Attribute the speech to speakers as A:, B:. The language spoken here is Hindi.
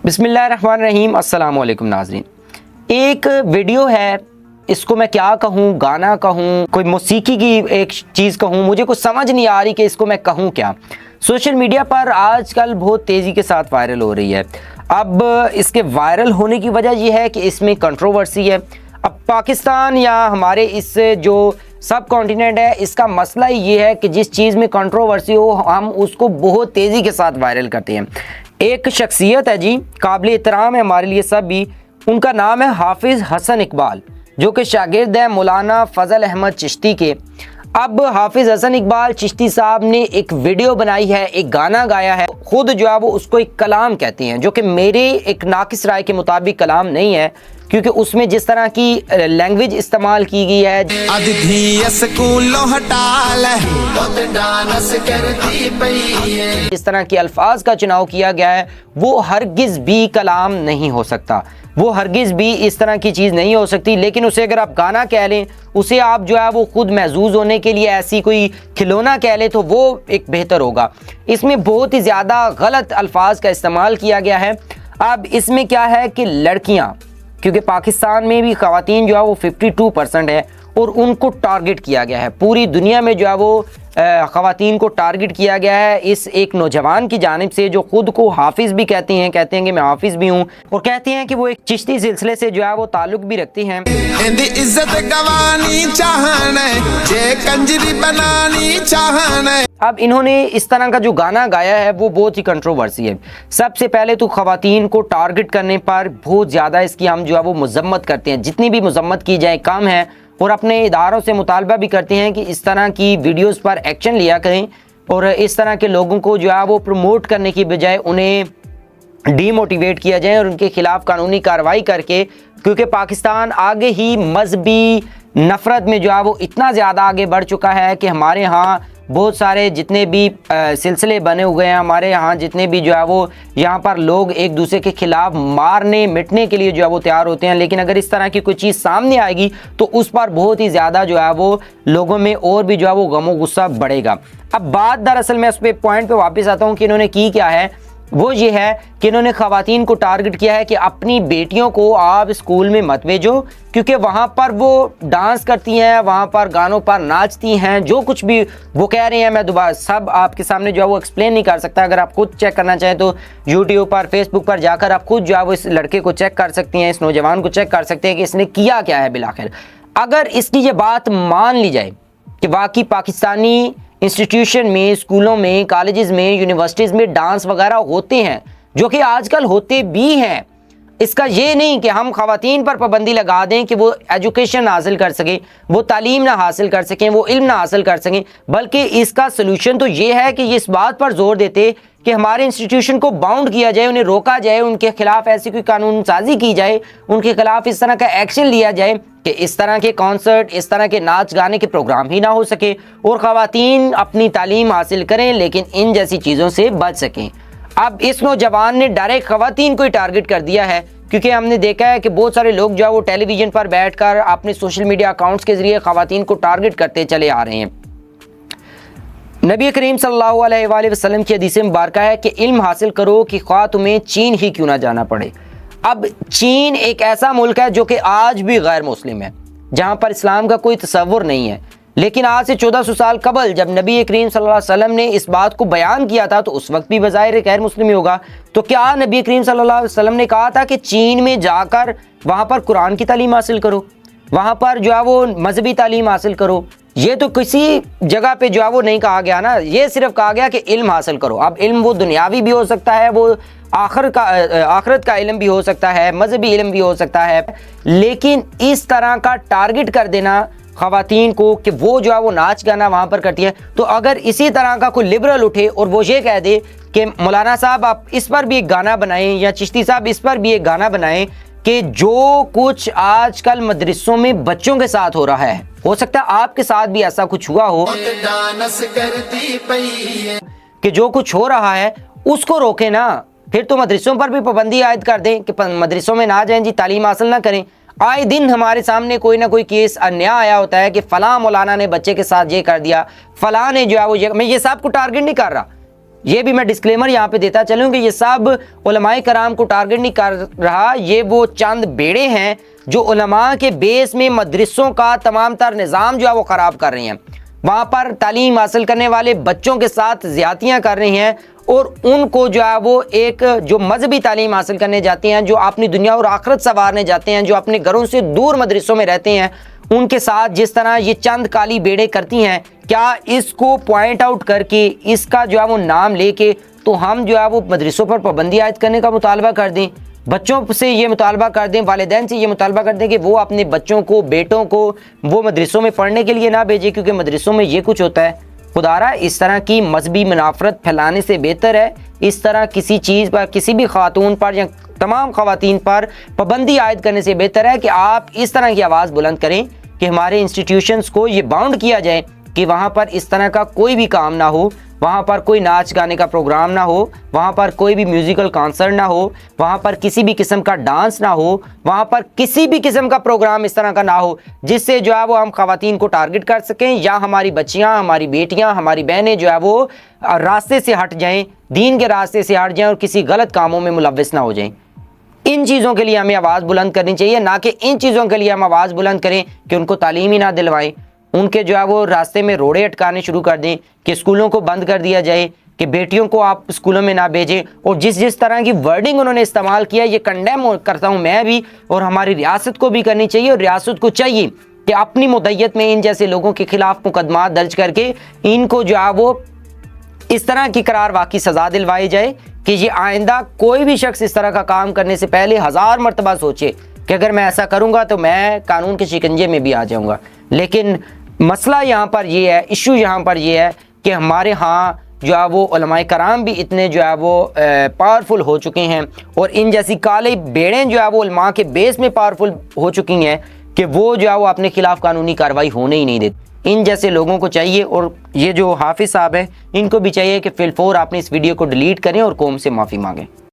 A: बिस्मिल्लाहिर्रहमानिर्रहीम। अस्सलाम वालेकुम नाज़रीन। एक वीडियो है, इसको मैं क्या कहूँ, गाना कहूँ, कोई मौसीकी की एक चीज़ कहूँ, मुझे कुछ समझ नहीं आ रही कि इसको मैं कहूँ क्या। सोशल मीडिया पर आजकल बहुत तेज़ी के साथ वायरल हो रही है। अब इसके वायरल होने की वजह यह है कि इसमें कंट्रोवर्सी है। अब पाकिस्तान या हमारे इस जो सब कॉन्टिनेंट है, इसका मसला ये है कि जिस चीज़ में कंट्रोवर्सी हो हम उसको बहुत तेज़ी के साथ वायरल करते हैं। एक शख्सियत है जी, काबिल एहतराम है हमारे लिए सब भी, उनका नाम है हाफिज़ हसन इकबाल, जो कि शागिर्द है मौलाना फ़ज़ल अहमद चिश्ती के। अब हाफिज़ हसन इकबाल चिश्ती साहब ने एक वीडियो बनाई है, एक गाना गाया है, ख़ुद जो है वो उसको एक कलाम कहते हैं, जो कि मेरे एक नाकिस राय के मुताबिक कलाम नहीं है, क्योंकि उसमें जिस तरह की लैंग्वेज इस्तेमाल की गई है, जिस तरह के अल्फाज का चुनाव किया गया है, वो हरगिज़ भी कलाम नहीं हो सकता, वो हरगिज़ भी इस तरह की चीज़ नहीं हो सकती। लेकिन उसे अगर आप गाना कह लें, उसे आप जो है वो खुद महजूज होने के लिए ऐसी कोई खिलौना कह लें, तो वो एक बेहतर होगा। इसमें बहुत ही ज़्यादा गलत अल्फाज का इस्तेमाल किया गया है। अब इसमें क्या है कि लड़कियाँ, क्योंकि पाकिस्तान में भी ख़वातीन जो है वो 52% है और उनको टारगेट किया गया है। पूरी दुनिया में जो है वो ख़वातीन को टारगेट किया गया है इस एक नौजवान की जानिब से, जो ख़ुद को हाफिज़ भी कहते हैं कि मैं हाफिज़ भी हूँ, और कहते हैं कि वो एक चिश्ती सिलसिले से जो है वो ताल्लुक़ भी रखती हैं। अब इन्होंने इस तरह का जो गाना गाया है वो बहुत ही कंट्रोवर्सी है। सबसे पहले तो ख़वातीन को टारगेट करने पर बहुत ज़्यादा इसकी हम जो है वो मज़म्मत करते हैं, जितनी भी मज़म्मत की जाए कम है, और अपने इदारों से मुतालबा भी करते हैं कि इस तरह की वीडियोस पर एक्शन लिया करें और इस तरह के लोगों को जो है वो प्रमोट करने की बजाय उन्हें डीमोटिवेट किया जाए और उनके खिलाफ़ कानूनी कार्रवाई करके, क्योंकि पाकिस्तान आगे ही मजहबी नफ़रत में जो है वो इतना ज़्यादा आगे बढ़ चुका है कि हमारे यहाँ बहुत सारे जितने भी सिलसिले बने हुए हैं, हमारे यहाँ जितने भी जो है वो यहाँ पर लोग एक दूसरे के ख़िलाफ़ मारने मिटने के लिए जो है वो तैयार होते हैं। लेकिन अगर इस तरह की कोई चीज़ सामने आएगी तो उस पर बहुत ही ज़्यादा जो है वो लोगों में और भी जो है वो गमो गुस्सा बढ़ेगा। अब बात दरअसल मैं उस पर पॉइंट पर वापस आता हूँ कि इन्होंने की क्या है। वो ये है कि इन्होंने ख़वातीन को टारगेट किया है कि अपनी बेटियों को आप स्कूल में मत भेजो, क्योंकि वहाँ पर वो डांस करती हैं, वहाँ पर गानों पर नाचती हैं, जो कुछ भी वो कह रही हैं मैं दोबारा सब आपके सामने जो है वो एक्सप्लेन नहीं कर सकता। अगर आप खुद चेक करना चाहें तो यूट्यूब पर, फेसबुक पर जाकर आप खुद जो है वो इस लड़के को चेक कर सकती हैं, इस नौजवान को चेक कर सकते हैं कि इसने किया क्या है। बिलाखिर अगर इसकी ये बात मान ली जाए कि वाकई पाकिस्तानी इंस्टीट्यूशन में, स्कूलों में, कॉलेजेस में, यूनिवर्सिटीज़ में डांस वगैरह होते हैं, जो कि आजकल होते भी हैं, इसका ये नहीं कि हम ख़वातीन पर पाबंदी लगा दें कि वो एजुकेशन हासिल कर सकें, वो तालीम ना हासिल कर सकें, वो इल्म ना हासिल कर सकें, बल्कि इसका सलूशन तो ये है कि ये इस बात पर जोर देते कि हमारे इंस्टीट्यूशन को बाउंड किया जाए, उन्हें रोका जाए, उनके खिलाफ ऐसी कोई कानून साजी की जाए, उनके खिलाफ इस तरह का एक्शन लिया जाए कि इस तरह के कॉन्सर्ट, इस तरह के नाच गाने के प्रोग्राम ही ना हो सके और ख़वातीन अपनी तालीम हासिल करें लेकिन इन जैसी चीज़ों से बच सकें। अब इस नौजवान ने डायरेक्ट ख़वातीन को ही टारगेट कर दिया है, क्योंकि हमने देखा है कि बहुत सारे लोग जो है वो टेलीविज़न पर बैठकर अपने सोशल मीडिया अकाउंट्स के ज़रिए ख़वातीन को टारगेट करते चले आ रहे हैं। नबी करीम सल्लल्लाहु अलैहि वसल्लम की हदीस मुबारक है कि इल्म हासिल करो कि ख्वाह तुम्हें चीन ही क्यों ना जाना पड़े। अब चीन एक ऐसा मुल्क है जो कि आज भी गैर मुस्लिम है, जहाँ पर इस्लाम का कोई तसव्वुर नहीं है, लेकिन आज से 1400 साल कबल जब नबी करीम सल्लल्लाहु अलैहि वसल्लम ने इस बात को बयान किया था तो उस वक्त भी बज़ाहिर गैर मुस्लिम ही होगा। तो क्या नबी करीम सल्लल्लाहु अलैहि वसल्लम ने कहा था कि चीन में जाकर वहाँ पर कुरान की तालीम हासिल करो, वहाँ पर जो है वो मजहबी तालीम हासिल करो? ये तो किसी जगह पे जो है वो नहीं कहा गया ना, ये सिर्फ कहा गया कि इल्म हासिल करो। अब इल्म वो दुनियावी भी हो सकता है, वो आखिरत का इल्म भी हो सकता है, मजहबी इल्म भी हो सकता है, लेकिन इस तरह का टारगेट कर देना ख़वातीन को कि वो जो है वो नाच गाना वहाँ पर करती है, तो अगर इसी तरह का कोई लिबरल उठे और वो ये कह दे कि मौलाना साहब आप इस पर भी एक गाना बनाएं या चिश्ती साहब इस पर भी एक गाना बनाएं कि जो कुछ आजकल मदरसों में बच्चों के साथ हो रहा है, हो सकता है आपके साथ भी ऐसा कुछ हुआ हो कि जो कुछ हो रहा है उसको रोके ना, फिर तो मदरसों पर भी पाबंदी आयद कर दें कि मदरसों में ना जाएं जी, तालीम हासिल ना करें। आए दिन हमारे सामने कोई ना कोई केस अन्याय आया होता है कि फ़लाँ मौलाना ने बच्चे के साथ ये कर दिया, फ़लाँ ने जो है वो मैं ये सब को टारगेट नहीं कर रहा, ये भी मैं डिस्क्लेमर यहाँ पे देता चलूँ कि ये सब उलमाए कराम को टारगेट नहीं कर रहा, ये वो चंद बेड़े हैं जो उलमा के बेस में मदरसों का तमाम तर निज़ाम जो है वो ख़राब कर रही हैं। वहाँ पर तालीम हासिल करने वाले बच्चों के साथ ज़्यादतियाँ कर रही हैं और उनको जो है वो एक जो मजहबी तालीम हासिल करने जाते हैं, जो अपनी दुनिया और आखिरत संवारने जाते हैं, जो अपने घरों से दूर मदरसों में रहते हैं, उनके साथ जिस तरह ये चंद काली बेड़े करती हैं, क्या इसको पॉइंट आउट करके इसका जो है वो नाम लेके तो हम जो है वो मदरसों पर पाबंदी आयद करने का मुतालबा कर दें, बच्चों से ये मुतालबा कर दें, वालिदैन से ये मुतालबा कर दें कि वो अपने बच्चों को, बेटों को वो मदरसों में पढ़ने के लिए ना भेजें क्योंकि मदरसों में ये कुछ होता है। खुदारा इस तरह की मजहबी मुनाफरत फैलाने से बेहतर है इस तरह किसी चीज़ पर, किसी भी खातून पर या तमाम ख़वातीन पर पाबंदी आयद करने से बेहतर है कि आप इस तरह की आवाज़ बुलंद करें कि हमारे इंस्टीट्यूशंस को ये बाउंड किया जाए कि वहाँ पर इस तरह का कोई भी काम ना हो, वहाँ पर कोई नाच गाने का प्रोग्राम ना हो, वहाँ पर कोई भी म्यूज़िकल कॉन्सर्ट ना हो, वहाँ पर किसी भी किस्म का डांस ना हो, वहाँ पर किसी भी किस्म का प्रोग्राम इस तरह का ना हो जिससे जो है वो हम ख़वातीन को टारगेट कर सकें या हमारी बच्चियाँ, हमारी बेटियाँ, हमारी बहनें जो है वो रास्ते से हट जाएँ, दीन के रास्ते से हट जाएँ और किसी गलत कामों में मुलव्वस ना हो जाएँ। इन चीज़ों के लिए हमें आवाज़ बुलंद करनी चाहिए, ना कि इन चीज़ों के लिए हम आवाज़ बुलंद करें कि उनको तालीम ही ना दिलवाएं, उनके जो है वो रास्ते में रोड़े अटकाने शुरू कर दें, कि स्कूलों को बंद कर दिया जाए, कि बेटियों को आप स्कूलों में ना भेजें। और जिस तरह की वर्डिंग उन्होंने इस्तेमाल किया ये कंडेम करता हूँ मैं भी, और हमारी रियासत को भी करनी चाहिए। और रियासत को चाहिए कि अपनी मुद्दत में इन जैसे लोगों के खिलाफ मुकदमा दर्ज करके इनको जो है वो इस तरह की करार वाकई सज़ा दिलवाई जाए कि ये आइंदा कोई भी शख्स इस तरह का काम करने से पहले 1000 मरतबा सोचे कि अगर मैं ऐसा करूँगा तो मैं कानून के शिकंजे में भी आ जाऊँगा। लेकिन मसला यहाँ पर ये है, इशू यहाँ पर ये है कि हमारे यहाँ जो है वो उलमाए कराम भी इतने जो है वो पावरफुल हो चुके हैं और इन जैसी काले बेड़ें जो है वो उलमा के बेस में पावरफुल हो चुकी हैं कि वो जो है वो अपने खिलाफ कानूनी कार्रवाई होने ही नहीं देती। इन जैसे लोगों को चाहिए, और ये जो हाफिज़ साहब हैं इनको भी चाहिए कि फिलफोर आपने इस वीडियो को डिलीट करें और कौम से माफ़ी मांगें।